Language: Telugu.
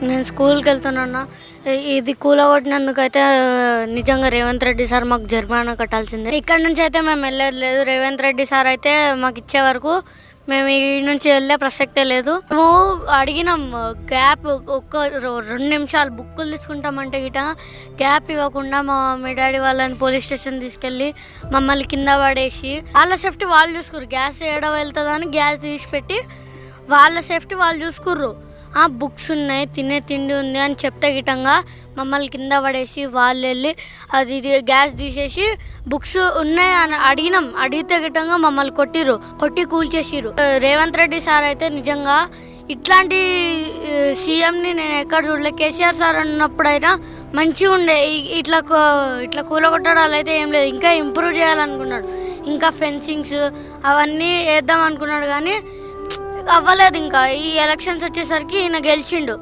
నేను స్కూల్కి వెళ్తున్నా. ఇది కూలగొట్టినందుకైతే నిజంగా రేవంత్ రెడ్డి సార్ మాకు జరిమానా కట్టాల్సిందే. ఇక్కడ నుంచి అయితే మేము వెళ్ళేది లేదు. రేవంత్ రెడ్డి సార్ అయితే మాకు ఇచ్చే వరకు మేము ఈ నుంచి వెళ్ళే ప్రసక్తే లేదు. మేము అడిగినాం గ్యాప్, ఒక్క 2 నిమిషాలు బుక్కులు తీసుకుంటామంటే గిట గ్యాప్ ఇవ్వకుండా మీ డాడీ వాళ్ళని పోలీస్ స్టేషన్ తీసుకెళ్ళి మమ్మల్ని కింద పడేసి వాళ్ళ సేఫ్టీ వాళ్ళు చూసుకుర్రు. గ్యాస్ ఏడవ వెళ్తుందని గ్యాస్ తీసి పెట్టి వాళ్ళ సేఫ్టీ వాళ్ళు చూసుకుర్రు. బుక్స్ ఉన్నాయి, తినే తిండి ఉంది అని చెప్తే గిటంగా మమ్మల్ని కింద పడేసి వాళ్ళు వెళ్ళి అది గ్యాస్ తీసేసి బుక్స్ ఉన్నాయి అని అడిగినాం. అడిగితే గిటంగా మమ్మల్ని కొట్టి కూల్చేసిర్రు. రేవంత్ రెడ్డి సార్ అయితే నిజంగా ఇట్లాంటి సీఎంని నేను ఎక్కడ చూడలే. కేసీఆర్ సార్ అన్నప్పుడైనా మంచిగా ఉండే. ఇట్లా కూలగొట్టడాలు అయితే ఏం లేదు, ఇంకా ఇంప్రూవ్ చేయాలనుకున్నాడు. ఇంకా ఫెన్సింగ్స్ అవన్నీ వేద్దాం అనుకున్నాడు కానీ అవ్వలేదు. ఇంకా ఈ ఎలక్షన్స్ వచ్చేసరికి ఈయన గెలిచిండు.